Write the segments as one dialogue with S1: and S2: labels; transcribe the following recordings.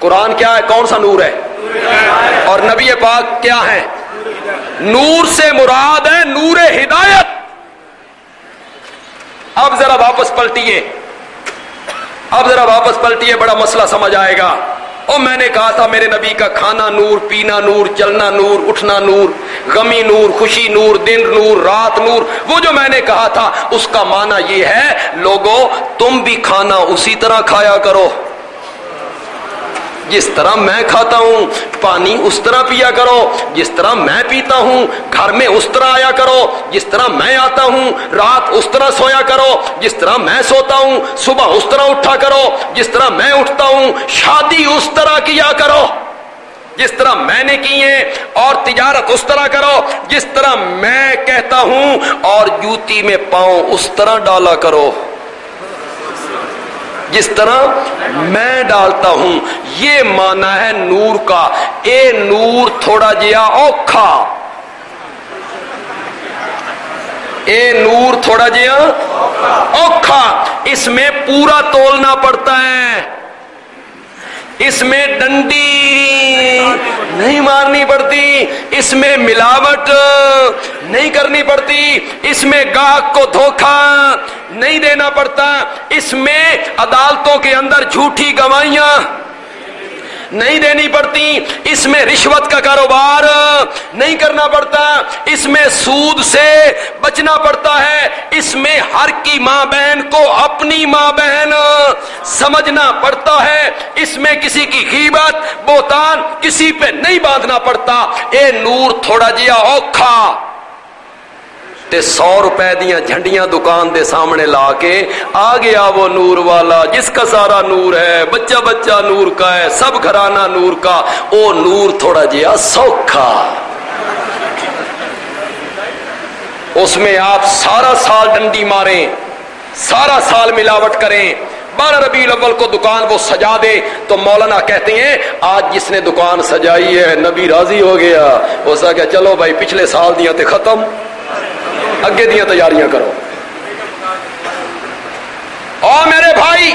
S1: قرآن کیا ہے؟ کون سا نور ہے؟ اور نبی پاک کیا ہے؟ نور سے مراد ہے نور ہدایت۔ اب ذرا واپس پلٹیے، بڑا مسئلہ سمجھ آئے گا۔ اور میں نے کہا تھا میرے نبی کا کھانا نور، پینا نور، چلنا نور، اٹھنا نور، غمی نور، خوشی نور، دن نور، رات نور۔ وہ جو میں نے کہا تھا اس کا معنی یہ ہے لوگوں تم بھی کھانا اسی طرح کھایا کرو جس طرح میں کھاتا ہوں، پانی اس طرح پیا کرو جس طرح میں پیتا ہوں، گھر میں اس طرح آیا کرو جس طرح میں آتا ہوں، رات اس طرح سویا کرو جس طرح میں سوتا ہوں، صبح اس طرح اٹھا کرو جس طرح میں اٹھتا ہوں، شادی اس طرح کیا کرو جس طرح میں نے کی ہے، اور تجارت اس طرح کرو جس طرح میں کہتا ہوں، اور جوتی میں پاؤں اس طرح ڈالا کرو جس طرح میں ڈالتا ہوں۔ یہ معنی ہے نور کا۔ اے نور تھوڑا جیا اوکھا، اے نور تھوڑا جیا اوکھا، اس میں پورا تولنا پڑتا ہے، اس میں ڈنڈی نہیں مارنی پڑتی، اس میں ملاوٹ نہیں کرنی پڑتی، اس میں گاہک کو دھوکہ نہیں دینا پڑتا، اس میں عدالتوں کے اندر جھوٹی گواہیاں نہیں دینی پڑتی، اس میں رشوت کا کاروبار نہیں کرنا پڑتا، اس میں سود سے بچنا پڑتا ہے، اس میں ہر کی ماں بہن کو اپنی ماں بہن سمجھنا پڑتا ہے، اس میں کسی کی غیبت بہتان کسی پہ نہیں باندھنا پڑتا۔ اے نور تھوڑا جیا اوکھا تے 100 روپے دیاں جھنڈیاں دکان دے سامنے لا کے آ گیا وہ نور والا جس کا سارا نور ہے، بچہ بچہ نور کا ہے، سب گھرانہ نور کا، او نور تھوڑا جیا سوکھا۔ اس میں آپ سارا سال ڈنڈی ماریں، سارا سال ملاوٹ کریں، 12 ربیع الاول کو دکان وہ سجا دے تو مولانا کہتے ہیں آج جس نے دکان سجائی ہے نبی راضی ہو گیا، اس کا کہ چلو بھائی پچھلے سال دیاں تے ختم، اگے دیاں تیاریاں کرو۔ اور میرے بھائی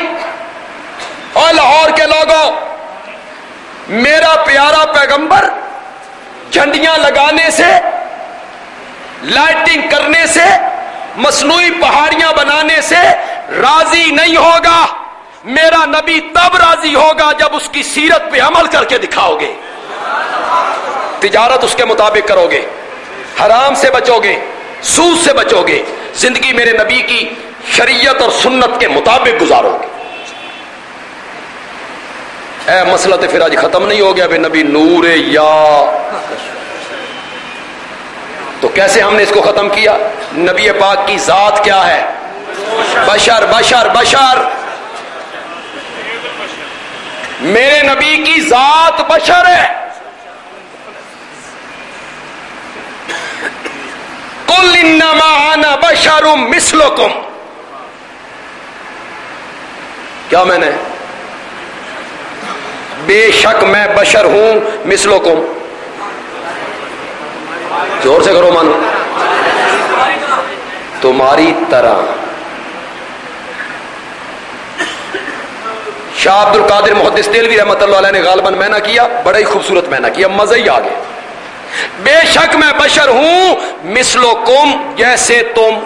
S1: اور لاہور کے لوگوں، میرا پیارا پیغمبر جھنڈیاں لگانے سے، لائٹنگ کرنے سے، مصنوعی پہاڑیاں بنانے سے راضی نہیں ہوگا۔ میرا نبی تب راضی ہوگا جب اس کی سیرت پہ عمل کر کے دکھاؤ گے، تجارت اس کے مطابق کرو گے، حرام سے بچو گے، سود سے بچو گے، زندگی میرے نبی کی شریعت اور سنت کے مطابق گزارو گے۔ اے مسئلہ تو پھر آج ختم نہیں ہو گیا بے نبی نور یا، تو کیسے ہم نے اس کو ختم کیا؟ نبی پاک کی ذات کیا ہے؟ بشر بشر بشر، میرے نبی کی ذات بشر ہے۔ قل انما انا بشر مثلکم، کیا میں نے؟ بے شک میں بشر ہوں مثلکم، زور سے کرو مانو، تمہاری طرح۔ شاہ عبد القادر محدث دہلوی رحمۃ اللہ علیہ نے غالباً مینا کیا، بڑا ہی خوبصورت مینا کیا، مزہ ہی آ گیا۔ بے شک میں بشر ہوں مثلکم، جیسے تم،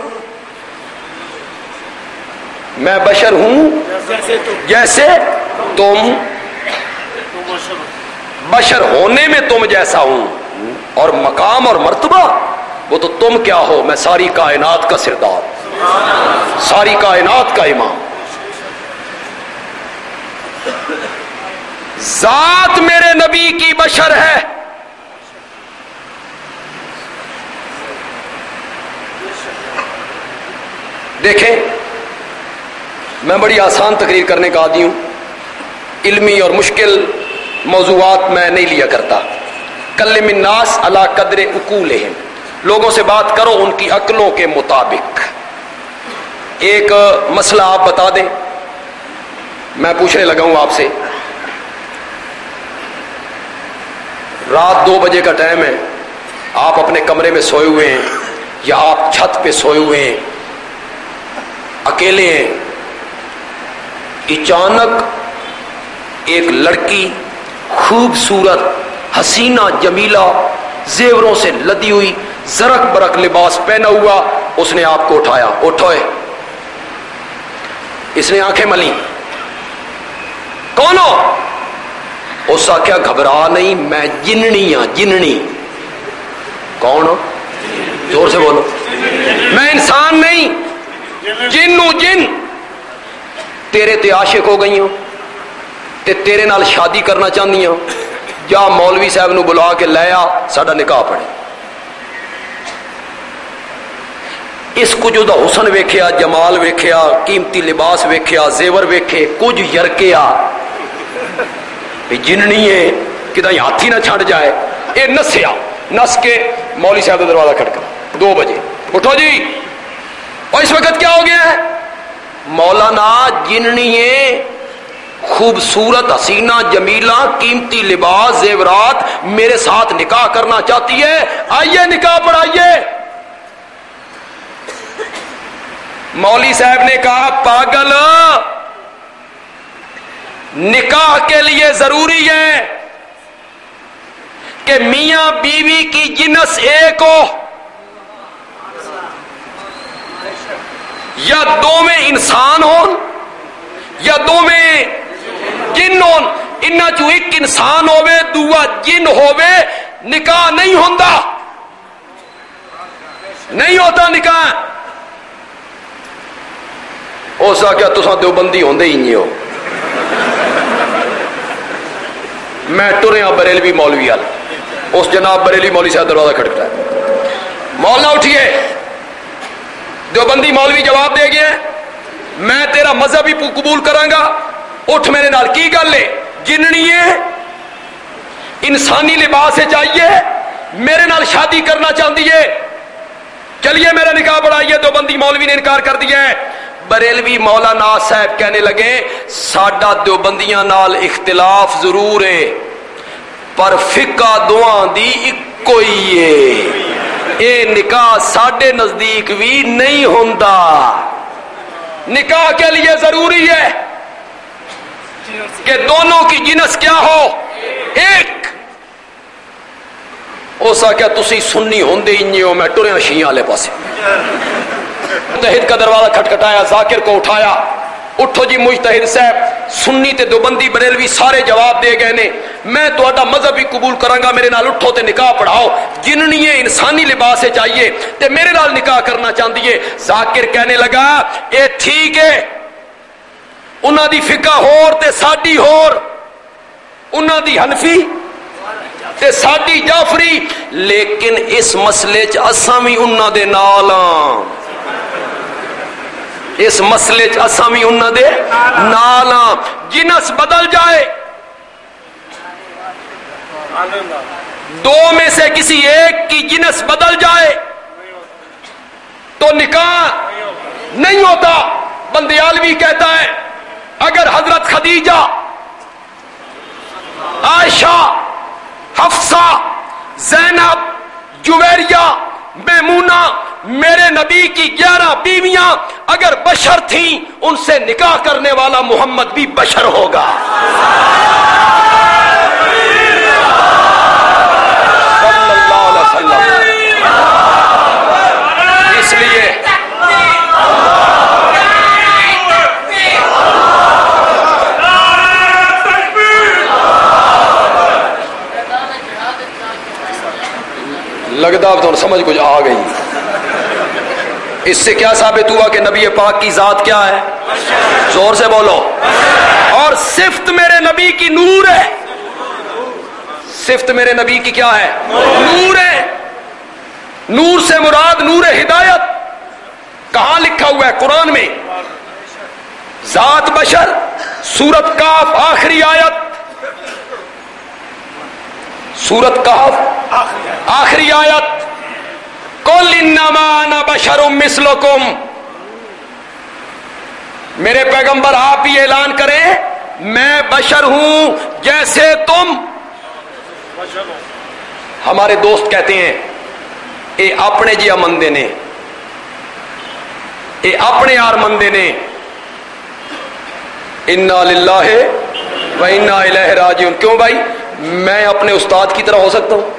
S1: میں بشر ہوں جیسے تم، بشر ہونے میں تم جیسا ہوں، اور مقام اور مرتبہ وہ تو تم کیا ہو، میں ساری کائنات کا سردار، ساری کائنات کا امام۔ ذات میرے نبی کی بشر ہے، دیکھیں میں بڑی آسان تقریر کرنے کا عادی ہوں، علمی اور مشکل موضوعات میں نہیں لیا کرتا۔ کلم الناس علی قدر عقولہم، لوگوں سے بات کرو ان کی عقلوں کے مطابق۔ ایک مسئلہ آپ بتا دیں، میں پوچھنے لگا ہوں آپ سے، رات 2 بجے کا ٹائم ہے، آپ اپنے کمرے میں سوئے ہوئے ہیں یا آپ چھت پہ سوئے ہوئے ہیں، اکیلے ہیں، اچانک ایک لڑکی خوبصورت حسینہ جمیلہ زیوروں سے لدی ہوئی زرق برق لباس پہنا ہوا، اس نے آپ کو اٹھایا، اٹھوئے، اس نے آنکھیں ملی، کون ہو؟ اس کا کیا گھبرا نہیں، میں جننی ہاں، جننی۔ کون ہو؟ زور سے بولو۔ میں انسان نہیں، جن ہوں، جن۔ تیرے تے عاشق ہو گئی ہوں تے تیرے نال شادی کرنا چاہنی ہوں، جا مولوی صاحب نو بلا کے لے آ، ساڈا نکاح پڑھے۔ اس کو جو دا حسن ویکھیا، جمال ویکھیا، قیمتی لباس ویکھیا، زیور ویکھے، کچھ یرکیا بھی جننی ہے کہ ہاتھ ہی نہ چھڑ جائے، اے نسیا، نس کے مولوی صاحب کا دروازہ کھٹکا 2 بجے، اٹھو جی۔ اور اس وقت کیا ہو گیا ہے؟ مولانا جننی ہے، خوبصورت حسینہ جمیلہ قیمتی لباس زیورات، میرے ساتھ نکاح کرنا چاہتی ہے، آئیے نکاح پڑھائیے۔ مولوی صاحب نے کہا پاگل، نکاح کے لیے ضروری ہے کہ میاں بیوی کی جنس ایک ہو، یا دو میں انسان ہون یا دو میں جن ہون، انہاں چوں ایک انسان ہوے دوسرا جن ہوے، نکاح نہیں ہوندا، نہیں ہوتا نکاح۔ ہو سکیا تساں دیوبندی ہوندے ہی نہیں ہو۔ میں ٹریا بریلوی مولوی وال، اس جناب بریلوی مولوی صاحب دروازہ کھٹکتا ہے، مولانا اٹھیے۔ دیوبندی مولوی جواب دے گیا، میں تیرا مذہب ہی قبول کراں گا، اٹھ میرے نال، کی گل ہے؟ جننی ہے، انسانی لباس سے چاہیے، میرے نال شادی کرنا چاہتی ہے، چلیے میرا نکاح پڑھائیے۔ دیوبندی مولوی نے انکار کر دیا ہے۔ بریلوی مولانا صاحب کہنے لگے ساڈا دیوبندیاں نال اختلاف ضرور ہے پر فقہ دوہاں دی اکو ہی ہے، اے نکاح ساڈے نزدیک بھی نہیں ہوندا۔ نکاح کے لیے ضروری ہے کہ دونوں کی جنس کیا ہو، ایک۔ ہو سکیا تسی سنی ہوندے ہی نہیں ہو، میں ٹریا شیعہ والے پاسے۔ مجتہد کا دروازہ کھٹکھٹایا، ذاکر کو اٹھایا، اٹھو جی مجتہد صاحب، سنی تے دیوبندی بریلوی سارے جواب دے گئے نے، میں تہاڈا مذہب ہی قبول کراں گا، میرے نال اٹھو تے نکاح پڑھاؤ۔ جننی ہے، انسانی لباس سے چاہیے تے میرے نال نکاح کرنا چاہتی ہے۔ ذاکر کہنے لگا اے ٹھیک ہے، انہاں دی فقہ ہور تے ساڈی ہور، انہاں دی حنفی تے ساڈی جعفری، لیکن اس مسئلے چ اساں وی انہاں دے نال ہاں، اس مسئلے چ اساں وی انہاں دے نال ہاں۔ جنس بدل جائے، دو میں سے کسی ایک کی جنس بدل جائے تو نکاح نہیں ہوتا۔ بندیالوی کہتا ہے اگر حضرت خدیجہ، عائشہ، حفصہ، زینب، جویریہ، میمونہ، میرے نبی کی 11 بیویاں اگر بشر تھیں، ان سے نکاح کرنے والا محمد بھی بشر ہوگا۔ صلی اللہ علیہ وسلم۔ اس لیے لگتا اب تو سمجھ کچھ آ گئی۔ اس سے کیا ثابت ہوا کہ نبی پاک کی ذات کیا ہے؟ زور سے بولو۔ اور صفت میرے نبی کی نور ہے، صفت میرے نبی کی کیا ہے؟ نور ہے۔ نور سے مراد نور ہدایت، کہاں لکھا ہوا ہے؟ قرآن میں، ذات بشر، سورت کاف آخری آیت، سورت کہف آخری آیت، قل انما انا بشر مثلکم، میرے پیغمبر آپ بھی اعلان کریں میں بشر ہوں جیسے تم۔ ہمارے دوست کہتے ہیں اے اپنے جیا مندے نے، اے اپنے یار مندے نے، انا للہ و انا الیہ راجعون۔ کیوں بھائی؟ میں اپنے استاد کی طرح ہو سکتا ہوں؟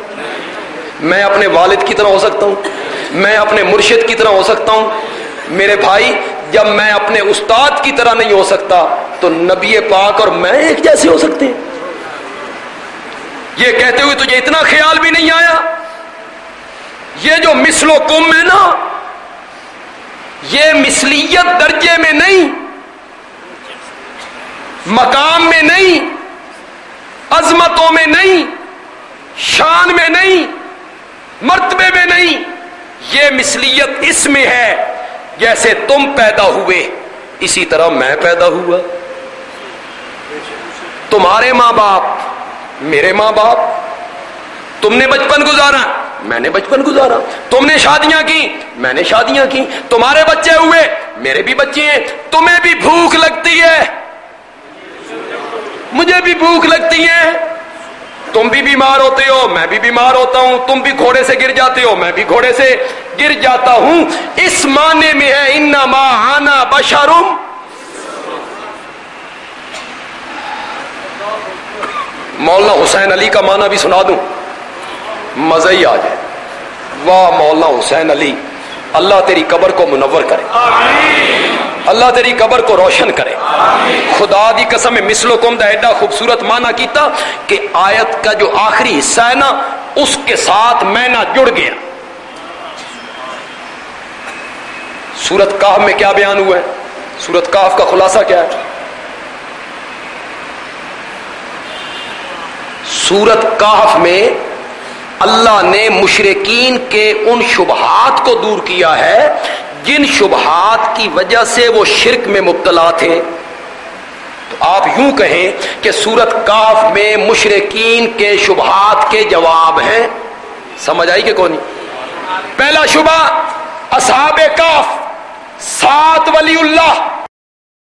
S1: میں اپنے والد کی طرح ہو سکتا ہوں؟ میں اپنے مرشد کی طرح ہو سکتا ہوں؟ میرے بھائی، جب میں اپنے استاد کی طرح نہیں ہو سکتا تو نبی پاک اور میں ایک جیسے ہو سکتے ہیں؟ یہ کہتے ہوئے تجھے اتنا خیال بھی نہیں آیا؟ یہ جو مثل و کم ہے نا، یہ مثلیت درجے میں نہیں، مقام میں نہیں، عظمتوں میں نہیں، شان میں نہیں، مرتبے میں نہیں، یہ مثلیت اس میں ہے جیسے تم پیدا ہوئے اسی طرح میں پیدا ہوا۔ تمہارے ماں باپ میرے ماں باپ، تم نے بچپن گزارا میں نے بچپن گزارا، تم نے شادیاں کی میں نے شادیاں کی، تمہارے بچے ہوئے میرے بھی بچے ہیں، تمہیں بھی بھوک لگتی ہے مجھے بھی بھوک لگتی ہے، تم بھی بیمار ہوتے ہو میں بھی بیمار ہوتا ہوں، تم بھی گھوڑے سے گر جاتے ہو میں بھی گھوڑے سے گر جاتا ہوں۔ اس معنی میں ہے انما انا بشر۔ مولانا حسین علی کا معنی بھی سنا دوں، مزہ ہی آ جائے۔ واہ مولانا حسین علی، اللہ تیری قبر کو منور کرے، اللہ تیری قبر کو روشن کرے۔ خدا دی قسم مثل و کم دا ایڈا خوبصورت معنی کیتا کہ آیت کا جو آخری حصہ ہے نا اس کے ساتھ میں نہ جڑ گیا۔ سورۃ کہف میں کیا بیان ہوا ہے؟ سورۃ کہف کا خلاصہ کیا ہے؟ سورۃ کہف میں اللہ نے مشرکین کے ان شبہات کو دور کیا ہے جن شبہات کی وجہ سے وہ شرک میں مبتلا تھے۔ تو آپ یوں کہیں کہ سورۃ کہف میں مشرکین کے شبہات کے جواب ہیں۔ سمجھ آئی کہ کون؟ پہلا شبہ، اصحاب کہف 7 ولی اللہ